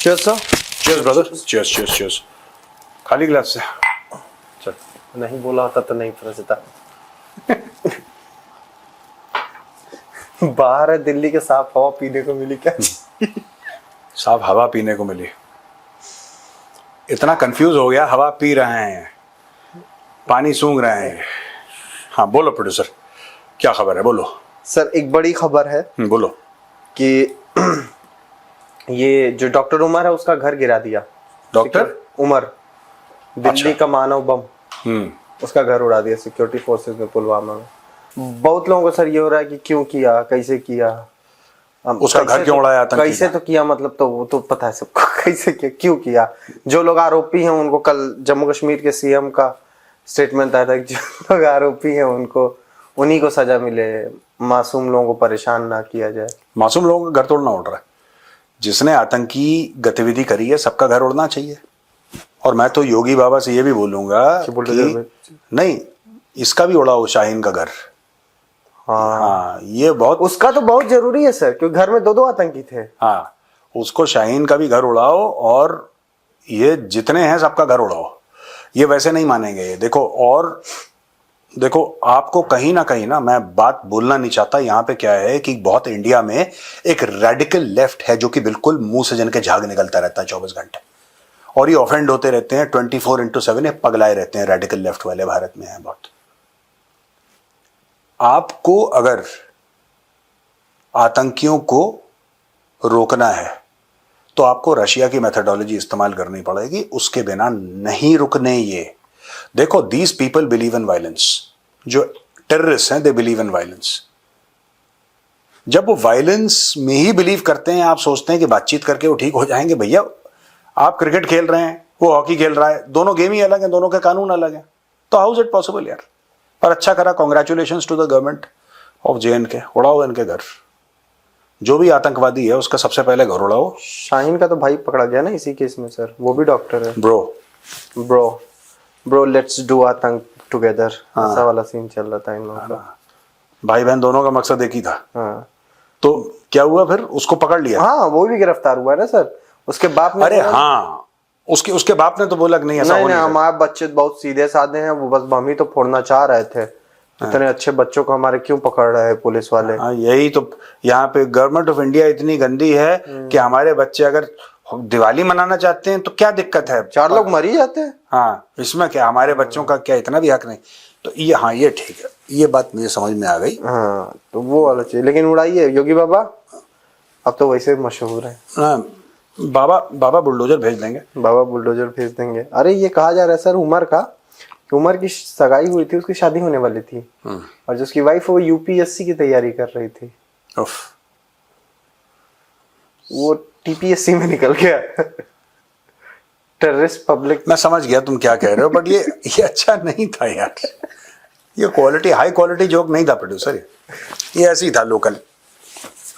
Cheers, sir. Cheers, brother. Cheers, cheers, cheers. खाली गिलास से चल। नहीं बोला होता तो नहीं पता। बाहर है, दिल्ली के साफ हवा पीने को मिली क्या? साफ हवा पीने को मिली। इतना कंफ्यूज हो गया, हवा पी रहे हैं, पानी सूंघ रहे हैं। हाँ बोलो प्रोड्यूसर, क्या खबर है? बोलो सर, एक बड़ी खबर है बोलो कि ये जो डॉक्टर उमर है उसका घर गिरा दिया। डॉक्टर उमर, दिल्ली का मानव बम, उसका घर उड़ा दिया सिक्योरिटी फोर्सेस ने पुलवामा में। बहुत लोगों को सर ये हो रहा है कि क्यों किया, कैसे किया, उसका घर क्यों उड़ाया, कैसे तो किया, मतलब तो वो तो पता है सबको। कैसे किया, क्यों किया। जो लोग आरोपी हैं उनको, कल जम्मू कश्मीर के सीएम का स्टेटमेंट आया था, जो लोग आरोपी हैं उनको, उन्हीं को सजा मिले, मासूम लोगों को परेशान ना किया जाए। मासूम लोगों का घर तोड़ना उड़ रहा है। जिसने आतंकी गतिविधि करी है सबका घर उड़ना चाहिए। और मैं तो योगी बाबा से ये भी बोलूंगा कि नहीं, इसका भी उड़ा हो शाहीन का घर। हाँ, ये बहुत, उसका तो बहुत जरूरी है सर, क्योंकि घर में दो आतंकी थे। हाँ, उसको शाहीन का भी घर उड़ाओ और ये जितने हैं सबका घर उड़ाओ। ये वैसे नहीं मानेंगे ये। देखो, और देखो आपको कहीं ना मैं बात बोलना नहीं चाहता। यहाँ पे क्या है कि बहुत इंडिया में एक रेडिकल लेफ्ट है जो कि बिल्कुल मुंह से जन के झाग निकलता रहता है 24 घंटे, और ये ऑफेंड होते रहते हैं 24/7। ये पगलाए रहते हैं, रेडिकल लेफ्ट वाले भारत में है बहुत। आपको अगर आतंकियों को रोकना है तो आपको रशिया की मेथोडोलॉजी इस्तेमाल करनी पड़ेगी, उसके बिना नहीं रुकने ये। देखो, these people believe in violence. जो टेररिस्ट हैं, दे बिलीव इन वायलेंस। जब वो वायलेंस में ही बिलीव करते हैं, आप सोचते हैं कि बातचीत करके वो ठीक हो जाएंगे। भैया, आप क्रिकेट खेल रहे हैं, वो हॉकी खेल रहा है, दोनों गेम ही अलग हैं, दोनों के कानून अलग हैं, तो हाउ इज इट पॉसिबल यार। पर अच्छा करा, congratulations to the government of JNK। उड़ाओ इनके घर, जो भी आतंकवादी है उसका सबसे पहले घर उड़ाओ। शाहीन का तो भाई पकड़ा गया ना इसी केस में सर, वो भी डॉक्टर है। ब्रो लेट्स डू आतंक टुगेदर, ऐसा वाला सीन चल रहा था इन लोगों का। भाई बहन दोनों का मकसद एक ही था। हाँ। तो क्या हुआ फिर? उसको पकड़ लिया। हाँ, वो भी गिरफ्तार हुआ है ना सर। उसके बाप ने, अरे हाँ, उसके बाप ने तो बोला कि नहीं, ऐसा नहीं, हमारे बच्चे बहुत सीधे साधे हैं, वो बस बम ही तो फोड़ना चाह रहे थे। इतने अच्छे बच्चों को हमारे क्यों पकड़ रहे हैं पुलिस वाले। यही तो, यहाँ पे गवर्नमेंट ऑफ इंडिया इतनी गंदी है कि हमारे बच्चे अगर दिवाली मनाना चाहते हैं तो क्या दिक्कत है, 4 लोग मर ही जाते हैं। हाँ, इसमें क्या, हमारे बच्चों का क्या इतना भी हक नहीं? तो ये, हाँ, ये ठीक है, ये बात मुझे समझ में आ गई। हाँ, तो वो वाला चाहिए। लेकिन उड़ाइए योगी बाबा, अब तो वैसे मशहूर है। हाँ, बाबा बुलडोजर भेज देंगे। बाबा बुलडोजर भेज देंगे। अरे ये कहा जा रहा है सर उमर का, उमर की सगाई हुई थी, उसकी शादी होने वाली थी, और जो उसकी वाइफ वो UPSC की तैयारी कर रही थी, वो TPSC में निकल गया। Terrorist public. मैं समझ गया तुम क्या कह रहे हो, बट ये अच्छा नहीं था यार। ये क्वालिटी, हाई क्वालिटी जोक नहीं था प्रोड्यूसर। ये ऐसे ही था, लोकल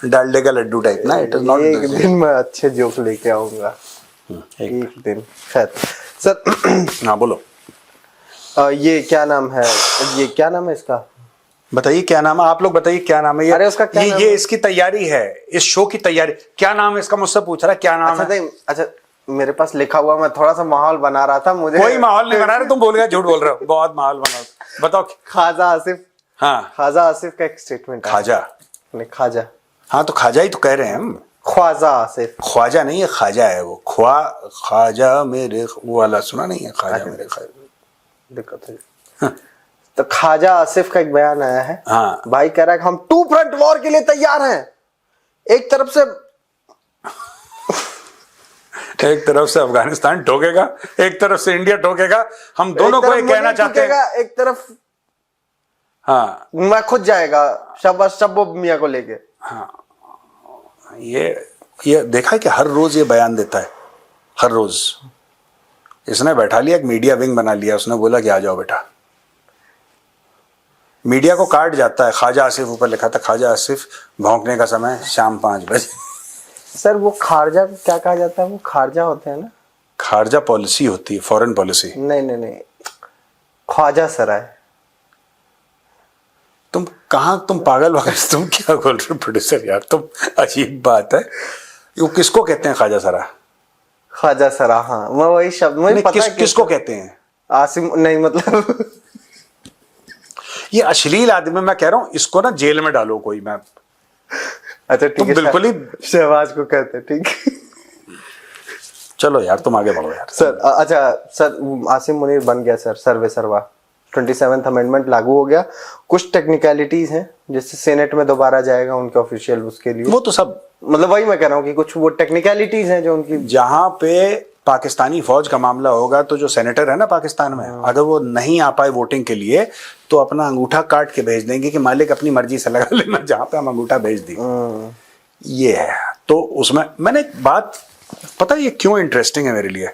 डालडे का लड्डू टाइप ना। It is not. एक दिन मैं अच्छे जोक लेके आऊंगा, एक दिन। खैर सर, हाँ बोलो। ये क्या नाम है, ये क्या नाम है इसका, बताइए क्या नाम है, आप लोग बताइए क्या नाम है ये। अरे उसका क्या नाम ये इसकी तैयारी है, इस शो की तैयारी। क्या नाम है इसका, मुझसे पूछ रहा है क्या नाम है। अच्छा, मेरे पास लिखा हुआ, मैं थोड़ा सा माहौल बना रहा था। मुझे कोई माहौल नहीं बना रहे, तुम बोल गए, झूठ बोल रहे हो। बहुत माहौल बना, बताओ। ख्वाजा आसिफ। हाँ, ख्वाजा आसिफ का एक स्टेटमेंट। खाजा, खाजा। हाँ तो खाजा ही तो कह रहे हैं हम। ख्वाजा आसिफ, ख्वाजा नहीं है, खाजा है वो। खाजा मेरे, वो वाला सुना नहीं है, खाजा मेरे दिक्कत है। तो ख्वाजा आसिफ का एक बयान आया है। हाँ, भाई कह रहा है कि हम 2 फ्रंट वॉर के लिए तैयार हैं। एक तरफ से अफगानिस्तान ठोकेगा, एक तरफ से इंडिया ठोकेगा। हम दोनों को एक कहना चाहते हैं, एक तरफ हाँ मैं खुद जाएगा शब्बो मियां को लेके। हाँ, ये देखा है कि हर रोज ये बयान देता है, हर रोज। इसने बैठा लिया, एक मीडिया विंग बना लिया, उसने बोला कि आ जाओ बेटा। मीडिया को काट जाता है। ख्वाजा आसिफ ऊपर लिखा था, ख्वाजा आसिफ भौंकने का समय शाम 5 बजे। सर वो खारजा क्या कहा जाता है, वो खारजा होते हैं ना। खारजा पॉलिसी होती है, फॉरेन पॉलिसी। नहीं, ख्वाजा सराय। तुम पागल वगैरह, तुम क्या बोल रहे हो प्रोड्यूसर यार, तुम, अजीब बात है। वो किसको कहते हैं ख्वाजा सराय? ख्वाजा सरा, हाँ मैं वही शब्द मुझे पता है किसको कहते हैं? आसिम नहीं मतलब ये अश्लील आदमी, मैं कह रहा हूं इसको ना जेल में डालो कोई। मैं अच्छा ठीक है, बिल्कुल ही शहबाज को कहते हैं, ठीक। चलो यार तुम आगे बढ़ो यार सर अच्छा सर, आसिम मुनीर बन गया सर सर्वे सर्वा, 27th अमेंडमेंट लागू हो गया। कुछ टेक्निकलिटीज हैं जैसे सेनेट में दोबारा जाएगा उनके ऑफिशियल, उसके लिए वो तो सब मतलब वही मैं कह रहा हूँ कि कुछ वो टेक्निकलिटीज हैं जो उनकी। जहां पे पाकिस्तानी फौज का मामला होगा तो जो सेनेटर है ना पाकिस्तान में, अगर वो नहीं आ पाए वोटिंग के लिए तो अपना अंगूठा काट के भेज देंगे कि मालिक अपनी मर्जी से लगा लेना जहां पे हम अंगूठा भेज दी। ये है। तो उसमें मैंने एक बात, पता है ये क्यों इंटरेस्टिंग है मेरे लिए,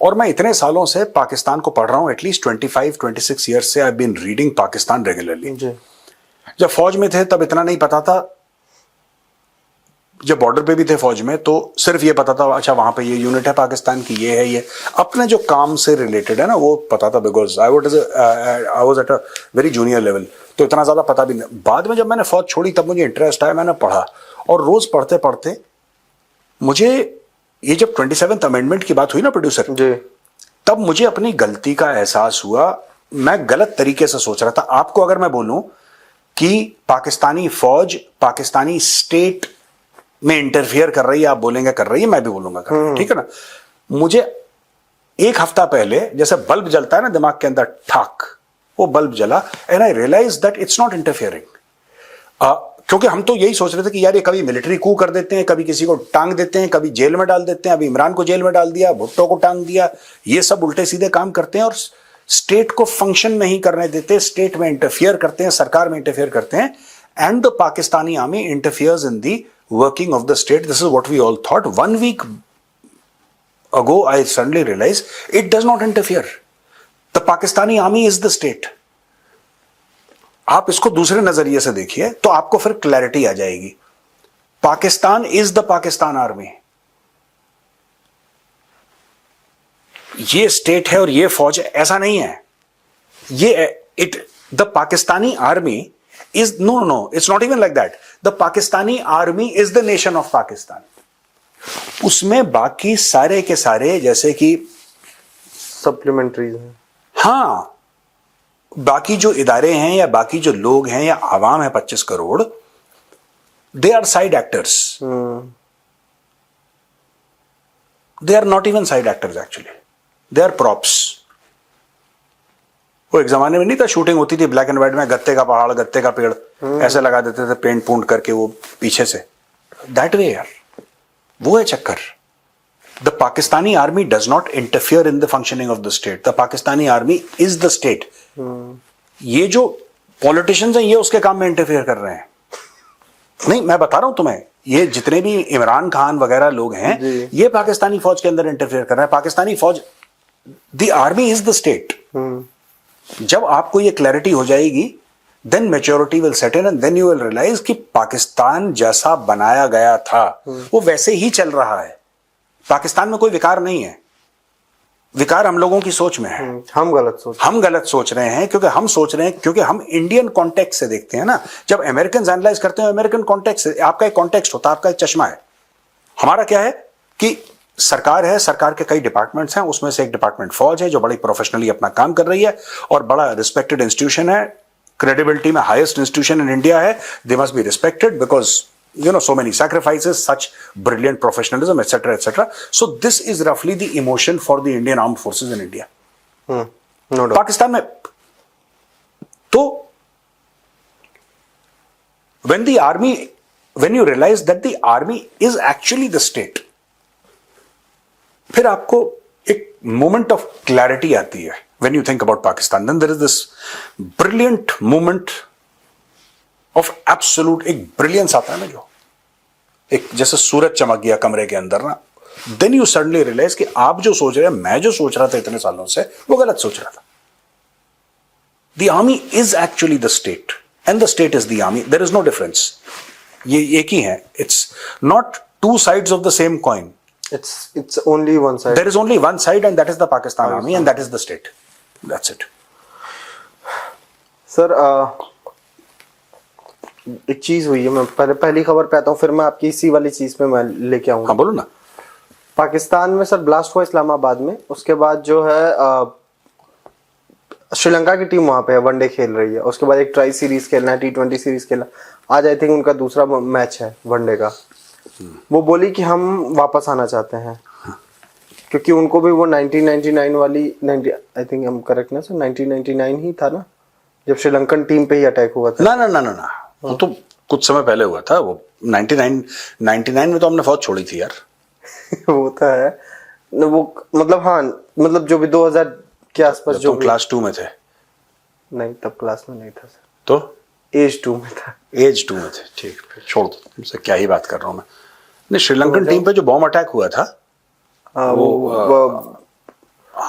और मैं इतने सालों से पाकिस्तान को पढ़ रहा हूं, एटलीस्ट 25-26 ईयर्स से I been reading Pakistan regularly. जब फौज में थे तब इतना नहीं पता था, जब बॉर्डर पे भी थे फौज में तो सिर्फ ये पता था अच्छा वहां पे ये यूनिट है पाकिस्तान की, ये है, ये अपने जो काम से रिलेटेड है ना वो पता था, because I was at a very junior level, तो इतना ज्यादा पता भी नहीं। बाद में जब मैंने फौज छोड़ी तब मुझे इंटरेस्ट आया, मैंने पढ़ा, और रोज पढ़ते पढ़ते मुझे ये जब 27th अमेंडमेंट की बात हुई ना प्रोड्यूसर जी, तब मुझे अपनी गलती का एहसास हुआ। मैं गलत तरीके से सोच रहा था। आपको अगर मैं बोलूं कि पाकिस्तानी फौज पाकिस्तानी स्टेट में इंटरफियर कर रही है, आप बोलेंगे कर रही है, मैं भी बोलूंगा कर रही है, ठीक है ना। मुझे एक हफ्ता पहले जैसे बल्ब जलता है ना दिमाग के अंदर, ठाक वो बल्ब जला, and I realize that it's not interfering. क्योंकि हम तो यही सोच रहे थे कि यार ये कभी मिलिट्री कू कर देते हैं, कभी किसी को टांग देते हैं, कभी जेल में डाल देते हैं, अभी इमरान को जेल में डाल दिया, भुट्टो को टांग दिया, ये सब उल्टे सीधे काम करते हैं और स्टेट को फंक्शन नहीं करने देते, स्टेट में इंटरफियर करते हैं, सरकार में इंटरफियर करते हैं, and the Pakistani army interferes in the working of the state. This is what we all thought. 1 week ago, I suddenly realized it does not interfere. The Pakistani army is the state. आप इसको दूसरे नजरिए से देखिए तो आपको फिर clarity आ जाएगी। Pakistan is the Pakistan army. ये स्टेट है और ये फौज है, ऐसा नहीं है। ये the Pakistani army is no, it's not even like that. The Pakistani army is the nation of Pakistan. उसमें बाकी सारे के सारे जैसे कि सप्लीमेंट्रीज हैं, हाँ, बाकी जो इदारे हैं या बाकी जो लोग हैं या आवाम है 25 crore, they are side actors. They are not even side actors actually, they are props. वो एक जमाने में नहीं था, शूटिंग होती थी ब्लैक एंड व्हाइट में, गत्ते का पहाड़, गत्ते का पेड़, ऐसे लगा देते थे पेंट पूंट करके वो पीछे से, दैट वे यार, वो है चक्कर। The Pakistani army does not interfere in the functioning of the state. The Pakistani army is the state. ये जो पॉलिटिशियंस हैं ये उसके काम में इंटरफियर कर रहे हैं। नहीं, मैं बता रहा हूं तुम्हें, ये जितने भी इमरान खान वगैरह लोग हैं ये पाकिस्तानी फौज के अंदर इंटरफियर कर रहे हैं। पाकिस्तानी फौज, the army is the state. जब आपको ये क्लैरिटी हो जाएगी, then maturity will set in and then you will realize कि पाकिस्तान जैसा बनाया गया था वो वैसे ही चल रहा है। पाकिस्तान में कोई विकार नहीं है, विकार हम लोगों की सोच में है। हम गलत सोच रहे हैं क्योंकि हम सोच रहे हैं, क्योंकि हम इंडियन कॉन्टेक्स्ट से देखते हैं ना। जब अमेरिकन एनालाइज करते हैं अमेरिकन कॉन्टेक्स्ट से, आपका एक कॉन्टेक्स्ट होता है, आपका एक चश्मा है। हमारा क्या है कि सरकार है, सरकार के कई डिपार्टमेंट्स हैं, उसमें से एक डिपार्टमेंट फौज है जो बड़ी प्रोफेशनली अपना काम कर रही है और बड़ा रिस्पेक्टेड इंस्टीट्यूशन है, क्रेडिबिलिटी में हाईएस्ट इंस्टीट्यूशन इन इंडिया है। They must be respected because so many sacrifices, such brilliant professionalism, etc., etc. So this is roughly the emotion for the Indian armed forces in India. No doubt. Pakistan में तो when you realize that the army is actually the state, फिर आपको एक moment of clarity आती है when you think about Pakistan. Then there is this brilliant moment of absolute, एक brilliance आता है ना, जो एक जैसे सूरज चमक गया कमरे के अंदर ना, देन यू सडनली रियलाइज कि आप जो सोच रहे हैं, मैं जो सोच रहा था इतने सालों से, वो गलत सोच रहा था। The army is actually the state and the state is the army. There is no difference. ये एक ही है। It's not two sides of the same coin. It's only one side. There is only one side and that is the Pakistan army and that is the state. That's it. Sir एक चीज हुई है, मैं पहली खबर पे आता हूँ, फिर मैं आपकी इसी वाली चीज पे मैं लेके आऊंगा। हाँ बोलो ना। पाकिस्तान में सर ब्लास्ट हुआ इस्लामाबाद में, उसके बाद जो है श्रीलंका की टीम वहां पे है, वनडे खेल रही है, उसके बाद एक ट्राई सीरीज खेलना है, T20 सीरीज खेलना, आज आई थिंक उनका दूसरा मैच है वनडे का। वो बोली कि हम वापस आना चाहते हैं, क्योंकि उनको भी वो 1999 वाली 90 आई थिंक हम करेक्ट ना सर, 1999 ही था ना जब श्रीलंकन टीम पे ही अटैक हुआ था। ना ना ना ना ना, वो तो कुछ समय पहले हुआ था। वो 99 में तो हमने फौज छोड़ी थी यार। वो तो है न, वो मतलब हाँ, मतलब जो भी 2000 के आसपास जो तुम क्लास 2 में थे। नहीं तब क्लास में नहीं था सर, तो एज 2 में था। एज 2 में थे, ठीक, फिर छोड़ दो, तुमसे क्या ही बात कर रहा हूँ मैं। नहीं, श्रीलंकन टीम पे जो बॉम्ब अटैक हुआ था,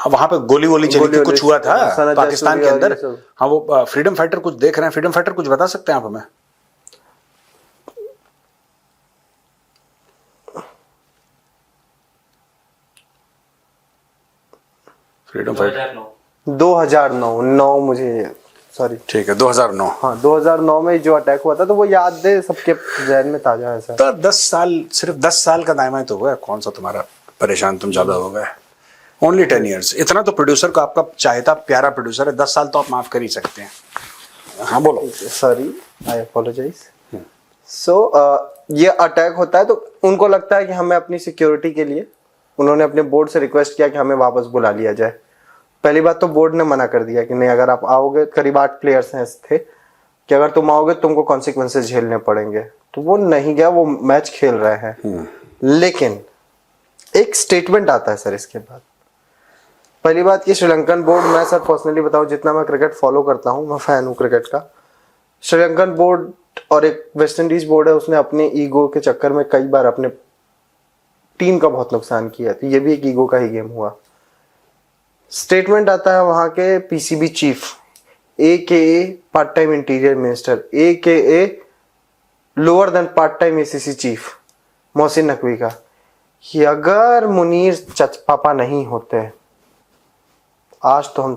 वहां पे गोली वोली चली थी, कुछ हुआ था पाकिस्तान के अंदर। हाँ, वो फ्रीडम फाइटर कुछ देख रहे हैं, फ्रीडम फाइटर कुछ बता सकते हैं आप हमें? फ्रीडम फाइटर 2009 मुझे सॉरी, ठीक है 2009। हाँ 2009 में जो अटैक हुआ था, तो वो याद है सबके जहन में ताजा है सर। तो 10 साल, सिर्फ 10 साल का दायमा तो हुआ है, कौन सा तुम्हारा परेशान तुम ज्यादा हो गए। ओनली 10 ईयर्स, इतना तो प्रोड्यूसर को, आपका चाहता प्यारा प्रोड्यूसर है, 10 साल तो आप माफ कर ही सकते हैं। हाँ बोलो। सॉरी, आई अपोलोजाइज। सो ये अटैक होता है तो उनको लगता है कि हमें अपनी सिक्योरिटी के लिए, उन्होंने अपने बोर्ड से रिक्वेस्ट किया कि हमें वापस बुला लिया जाए। पहली बात तो बोर्ड ने मना कर दिया कि नहीं, अगर आप आओगे, करीब 8 प्लेयर्स हैं थे, कि अगर तुम आओगे तुमको कॉन्सिक्वेंसेस झेलने पड़ेंगे। तो वो नहीं गया, वो मैच खेल रहे हैं। लेकिन एक स्टेटमेंट आता है सर इसके बाद। पहली बात कि श्रीलंकन बोर्ड, मैं सर पर्सनली बताऊं, जितना मैं क्रिकेट फॉलो करता हूं, मैं फैन हूं क्रिकेट का, श्रीलंकन बोर्ड और एक वेस्ट इंडीज बोर्ड है, उसने अपने ईगो के चक्कर में कई बार अपने टीम का बहुत नुकसान किया। तो ये भी एक ईगो का ही गेम हुआ। स्टेटमेंट आता है वहां के PCB chief, AKA part time interior minister, AKA lower than part time ACC chief Mohsin Naqvi का, कि अगर मुनीर पापा नहीं होते आज तो हम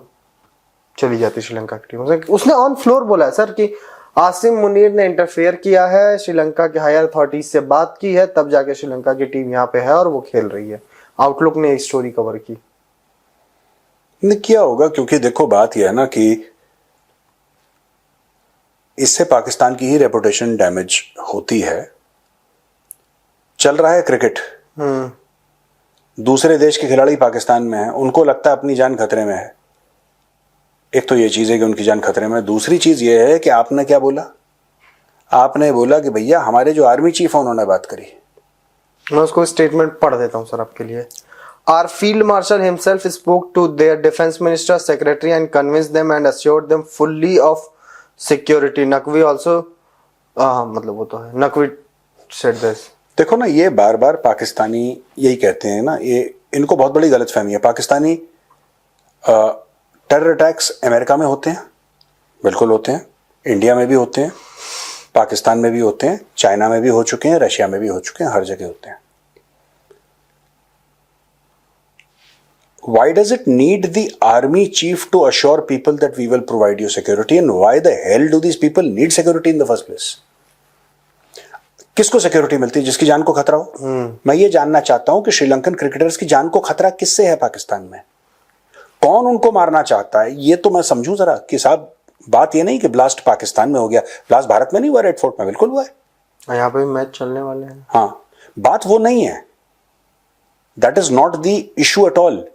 चली जाती श्रीलंका की टीम। उसने ऑन फ्लोर बोला है सर कि आसिम मुनीर ने इंटरफेयर किया है, श्रीलंका के हायर अथॉरिटीज से बात की है, तब जाके श्रीलंका की टीम यहाँ पे है और वो खेल रही है। आउटलुक ने एक स्टोरी कवर की। किया होगा, क्योंकि देखो बात यह है ना कि इससे पाकिस्तान की ही रेपुटेशन डैमेज होती है। चल रहा है क्रिकेट, दूसरे देश के खिलाड़ी पाकिस्तान में हैं, उनको लगता है अपनी जान खतरे में है। एक तो ये चीज है कि उनकी जान खतरे में है। दूसरी चीज ये है कि आपने क्या बोला, आपने बोला कि भैया हमारे जो आर्मी चीफ है उन्होंने बात करी। मैं उसको स्टेटमेंट पढ़ देता हूं सर आपके लिए। Our field marshal himself spoke to their defense minister, secretary and convinced them and assured them fully of security. Naqvi also, मतलब वो तो है, Naqvi said this. देखो ना, ये बार बार पाकिस्तानी यही कहते हैं ना, ये इनको बहुत बड़ी गलतफहमी है। पाकिस्तानी टेरर अटैक्स अमेरिका में होते हैं, बिल्कुल होते हैं, इंडिया में भी होते हैं, पाकिस्तान में भी होते हैं, चाइना में भी हो चुके हैं, रशिया में भी हो चुके हैं, हर जगह होते हैं। Why does it need the army chief to assure people that we will provide you security, and why the hell do these people need security in the first place? किसको सिक्योरिटी मिलती है? जिसकी जान को खतरा हो। मैं ये जानना चाहता हूं कि श्रीलंकन क्रिकेटर्स की जान को खतरा किससे है पाकिस्तान में? कौन उनको मारना चाहता है? ये तो मैं समझूं जरा कि साहब, बात ये नहीं कि ब्लास्ट पाकिस्तान में हो गया, ब्लास्ट भारत में नहीं हुआ, रेड फोर्ट में बिल्कुल हुआ है, यहाँ पे मैच चलने वाले हैं। हाँ, बात वो नहीं है। That is not the issue at all.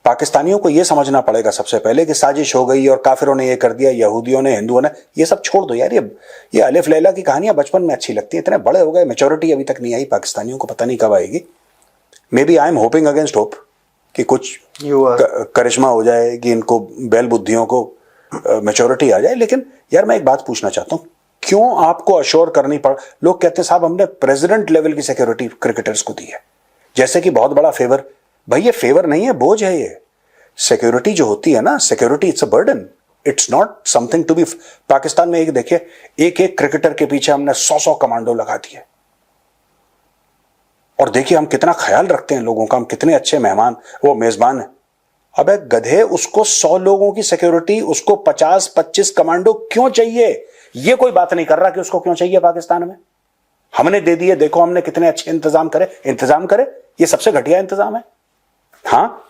पाकिस्तानियों को यह समझना पड़ेगा सबसे पहले कि साजिश हो गई और काफिरों ने ये कर दिया, यहूदियों ने, हिंदुओं ने, ये सब छोड़ दो यार। ये अलिफ लैला की कहानियां बचपन में अच्छी लगती हैं, इतने बड़े हो गए, मैच्योरिटी अभी तक नहीं आई पाकिस्तानियों को, पता नहीं कब आएगी। Maybe I am hoping against hope कि कुछ करिश्मा हो जाए, कि इनको बैल बुद्धियों को मैच्योरिटी आ जाए। लेकिन यार मैं एक बात पूछना चाहता हूं, क्यों आपको अश्योर करनी पड़, लोग कहते हैं साहब हमने प्रेसिडेंट लेवल की सिक्योरिटी क्रिकेटर्स को दी है, जैसे कि बहुत बड़ा फेवर। भाई ये फेवर नहीं है, बोझ है ये। सिक्योरिटी जो होती है ना, security it's a burden, it's not something to be. Pakistan में एक देखिए, एक एक क्रिकेटर के पीछे हमने 100 कमांडो लगा दिए, और देखिए हम कितना ख्याल रखते हैं लोगों का, हम कितने अच्छे मेहमान, वो मेजबान है। अबे गधे, उसको 100 लोगों की सिक्योरिटी, उसको 50-25 कमांडो क्यों चाहिए? ये कोई बात नहीं कर रहा कि उसको क्यों चाहिए पाकिस्तान में। हमने दे दिए, देखो हमने कितने अच्छे इंतजाम करे। ये सबसे घटिया इंतजाम है। हाँ,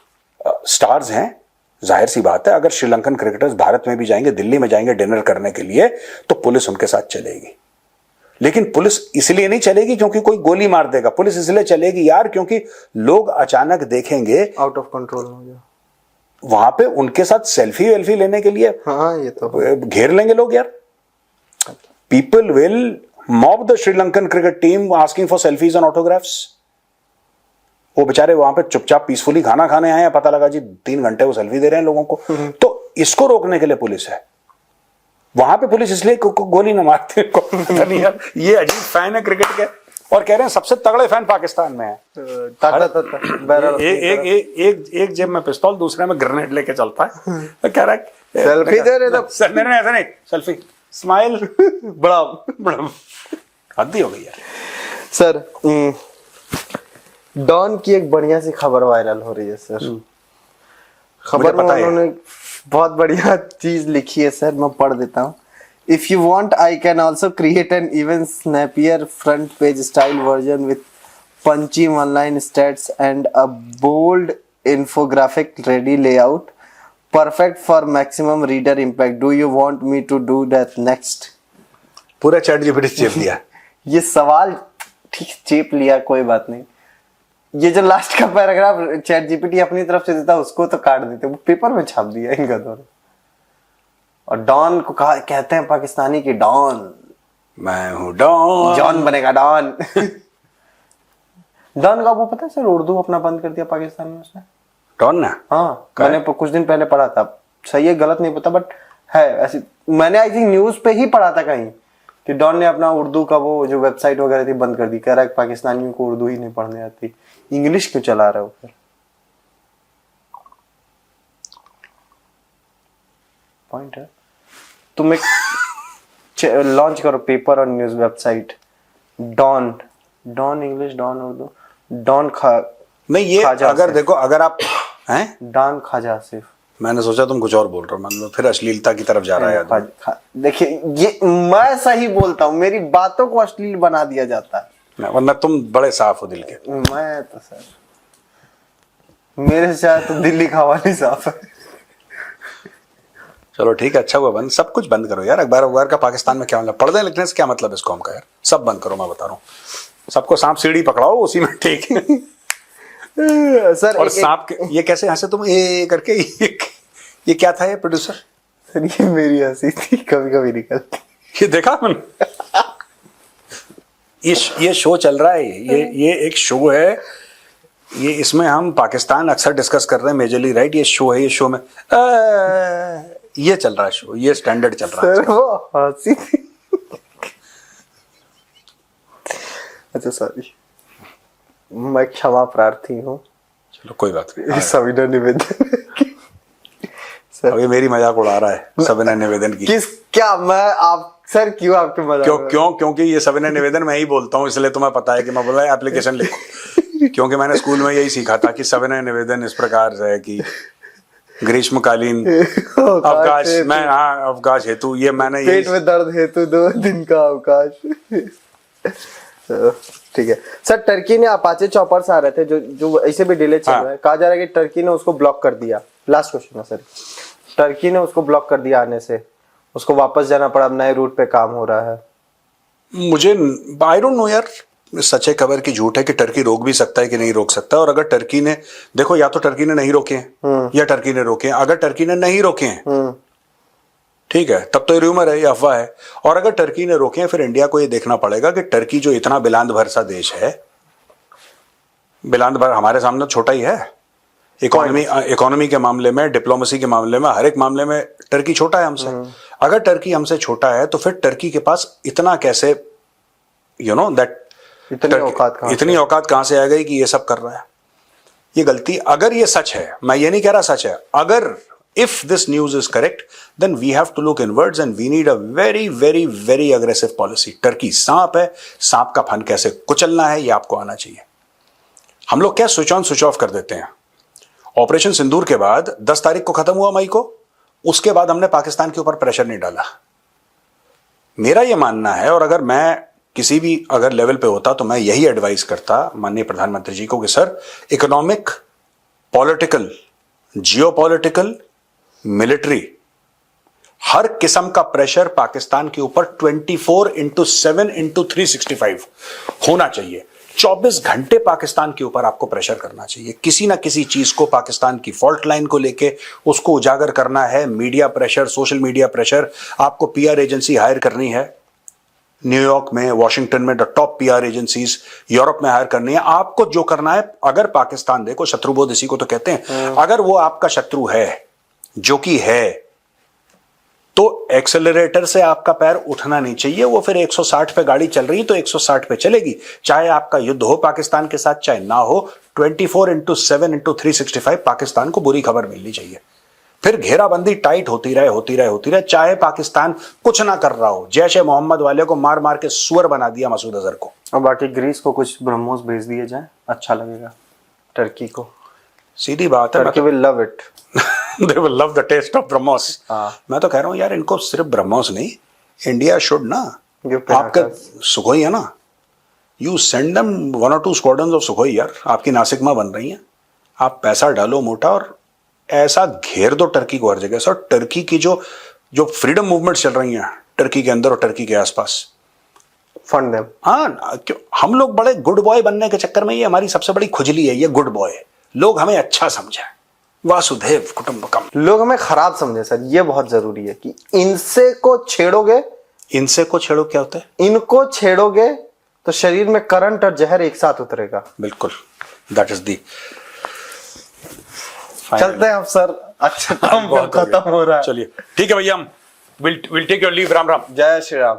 स्टार्स हैं, जाहिर सी बात है, अगर श्रीलंकन क्रिकेटर्स भारत में भी जाएंगे, दिल्ली में जाएंगे डिनर करने के लिए, तो पुलिस उनके साथ चलेगी। लेकिन पुलिस इसलिए नहीं चलेगी क्योंकि कोई गोली मार देगा, पुलिस इसलिए चलेगी यार क्योंकि लोग अचानक देखेंगे आउट ऑफ कंट्रोल हो गया, वहां पे उनके साथ सेल्फी वेल्फी लेने के लिए हाँ ये तो घेर लेंगे लोग यार। People will mob the Sri Lankan cricket team asking for selfies and autographs. वो बेचारे वहां पे चुपचाप पीसफुली खाना खाने आए हैं, पता लगा जी 3 घंटे वो सेल्फी दे रहे हैं लोगों को। तो इसको रोकने के लिए पुलिस है वहां पे। पुलिस इसलिए गोली न मारते नहीं यार। ये अजीब फैन है क्रिकेट के और कह रहे हैं सबसे तगड़े फैन पाकिस्तान में है। एक जेब में पिस्तौल, दूसरे में ग्रेनेड लेके चलता है, तो कह रहा है सेल्फी दे रहे, तो ऐसा नहीं, सेल्फी स्माइल बड़ा बड़ा हद ही हो गई यार। सर डॉन की एक बढ़िया सी खबर वायरल हो रही है सर। खबर में उन्होंने बहुत बढ़िया चीज लिखी है सर, मैं पढ़ देता हूँ। If you want I can also create an even snappier front page style version with punchy online stats and a bold infographic ready layout perfect for maximum reader impact. Do you want me to do that next? पूरा chat GPT चेप दिया। ये सवाल ठीक चेप लिया, कोई बात नहीं। ये जो लास्ट का पैराग्राफ चैट जीपीटी अपनी तरफ से देता उसको तो काट देते, वो पेपर में छाप दिया इनका दोनों। और डॉन को कहा कहते हैं पाकिस्तानी की डॉन, मैं हूं डॉन, जॉन बनेगा डॉन। डॉन का वो पता है सर, उर्दू अपना बंद कर दिया पाकिस्तान में उसने, डॉन ना। हाँ मैंने कुछ दिन पहले पढ़ा था, सही है गलत नहीं पता बट है ऐसी, मैंने आई थिंक न्यूज पे ही पढ़ा था कहीं कि डॉन ने अपना उर्दू का वो जो वेबसाइट वगैरह थी बंद कर दी। कह रहा है पाकिस्तानियों को उर्दू ही नहीं पढ़ने आती, इंग्लिश क्यों चला रहा है वो फिर? पॉइंट है। तुम एक लॉन्च करो पेपर और news website, Dawn, Dawn English, Dawn Urdu, Dawn खा नहीं। ये अगर देखो, अगर आप हैं डॉन खाजा सिर्फ, मैंने सोचा तुम कुछ और बोल रहे हो, मतलब फिर अश्लीलता की तरफ जा रहा है। देखिए ये मैं सही बोलता हूँ, मेरी बातों को अश्लील बना दिया जाता है, वरना तुम बड़े साफ हो दिल के। मैं तो सर मेरे से शायद तो दिल्ली का हवा नहीं साफ है। चलो ठीक है, अच्छा हुआ बंद, सब कुछ बंद करो यार। अखबार का पाकिस्तान में क्या मतलब, पढ़ने लिखने से क्या मतलब इस कौम का यार, सब बंद करो। मैं बता रहा हूँ सबको सांप सीढ़ी पकड़ाओ उसी में, ठीक है सर। और सांप ये कैसे हंसे तुम ए करके, ये क्या था ये प्रोड्यूसर? सर ये मेरी हंसी थी, कभी कभी निकलती। ये देखा मैंने, ये शो चल रहा है, ये एक शो है, ये इसमें हम पाकिस्तान अक्सर डिस्कस कर रहे हैं मेजरली, राइट। ये शो है, ये शो में ये चल रहा है शो, ये स्टैंडर्ड चल रहा है। सर वो हंसी थी। अच्छा सॉरी, मैं क्षमा प्रार्थी हूँ। चलो कोई बात नहीं, सविनय निवेदन अभी मेरी मजाक उड़ा रहा है सविनय निवेदन की। किस क्या मैं आप सर क्यों आपके मजाक? क्योंकि ये सविनय निवेदन मैं ही बोलता हूँ, इसलिए तुम्हें पता है कि मैं बोला एप्लीकेशन लिखो। क्योंकि मैंने स्कूल में यही सीखा था कि सविनय निवेदन इस प्रकार से है कि ग्रीष्मकालीन अवकाश, मैं हाँ अवकाश हेतु, ये मैंने पेट में दर्द हेतु 2 दिन का अवकाश। ठीक है सर। टर्की ने अपाचे चॉपर्स आ रहे थे जो ऐसे भी डिले चल रहा है, कहा जा रहा है कि टर्की ने उसको ब्लॉक कर दिया। लास्ट क्वेश्चन है सर, टर्की ने उसको ब्लॉक कर दिया आने से, उसको वापस जाना पड़ा, अब नए रूट पे काम हो रहा है। मुझे आई डोंट नो यार, सच है खबर की झूठ है कि टर्की रोक भी सकता है कि नहीं रोक सकता। और अगर टर्की ने, देखो या तो टर्की ने नहीं रोके हैं या टर्की ने रोके हैं। अगर टर्की ने नहीं रोके हैं ठीक है, तब तो ये रूमर है, ये अफवाह है। और अगर टर्की ने रोके हैं, फिर इंडिया को ये देखना पड़ेगा कि टर्की जो इतना बिलांद भर सा देश है, बिलांद भर हमारे सामने छोटा ही है, इकोनॉमी के मामले में, डिप्लोमेसी के मामले में, हर एक मामले में टर्की छोटा है हमसे। अगर टर्की हमसे छोटा है तो फिर टर्की के पास इतना कैसे, यू नो दैट, इतनी औकात कहां से आ गई कि ये सब कर रहा है। ये गलती, अगर ये सच है, मैं ये नहीं कह रहा सच है, अगर if this news is correct, then we have to look inwards and we need a very very very aggressive policy. Turkey सांप है, सांप का फन कैसे कुचलना है ये आपको आना चाहिए। हम लोग क्या स्विच ऑन स्विच ऑफ कर देते हैं। ऑपरेशन सिंदूर के बाद 10 तारीख को खत्म हुआ मई को, उसके बाद हमने पाकिस्तान के ऊपर प्रेशर नहीं डाला। मेरा यह मानना है, और अगर मैं किसी भी अगर लेवल पे होता तो मैं यही एडवाइस करता माननीय प्रधानमंत्री जी को कि sir economic, political, geopolitical, military, हर किस्म का प्रेशर पाकिस्तान के ऊपर 24/7/365 होना चाहिए। 24 घंटे पाकिस्तान के ऊपर आपको प्रेशर करना चाहिए, किसी ना किसी चीज को, पाकिस्तान की फॉल्ट लाइन को लेके उसको उजागर करना है। Media pressure, social media pressure, आपको पीआर एजेंसी हायर करनी है न्यूयॉर्क में, वॉशिंगटन में, the top PR agencies, Europe में हायर करनी है। आपको जो करना है, अगर पाकिस्तान, देखो शत्रुबोध इसी को तो कहते हैं, अगर वो आपका शत्रु है, जो कि है, तो एक्सेलरेटर से आपका पैर उठना नहीं चाहिए। वो फिर 160 पे गाड़ी चल रही तो 160 पे चलेगी, चाहे आपका युद्ध हो पाकिस्तान के साथ चाहे ना हो। 24/7/365 पाकिस्तान को बुरी खबर मिलनी चाहिए। फिर घेराबंदी टाइट होती रहे, चाहे पाकिस्तान कुछ ना कर रहा हो। जैश ए मोहम्मद वाले को मार मार के सुअर बना दिया मसूद अजहर को। और बाकी ग्रीस को कुछ ब्रह्मोस भेज दिए जाए, अच्छा लगेगा टर्की को। सीधी बात है, Turkey will love it. They will love the taste of BrahMos. हाँ। मैं तो कह रहा हूं यार, इनको सिर्फ ब्रह्मोस नहीं, इंडिया शुड ना, आपका सुखोई है ना, you send them 1 or 2 squadrons of Sukhoi यार, आपकी नासिकमा बन रही हैं, आप पैसा डालो मोटा और ऐसा घेर दो टर्की को हर जगह से। और टर्की की जो फ्रीडम मूवमेंट चल रही हैं टर्की के अंदर और टर्की के आसपास, फंड देम। हाँ, क्यों हम लोग बड़े गुड बॉय बनने के चक्कर में, ये हमारी सबसे बड़ी खुजली है, ये गुड बॉय, लोग हमें अच्छा समझे, वासुदेव कुटुंबकम। लोग हमें खराब समझे सर, ये बहुत जरूरी है कि इनसे को छेड़ोगे, इनसे को छेड़ो क्या होता है, इनको छेड़ोगे तो शरीर में करंट और जहर एक साथ उतरेगा। बिल्कुल, दैट इज दी। चलते हैं अब सर, अच्छा काम खत्म हो रहा है। चलिए ठीक है भैया, हम will take your leave. Ram Ram. जय श्री राम।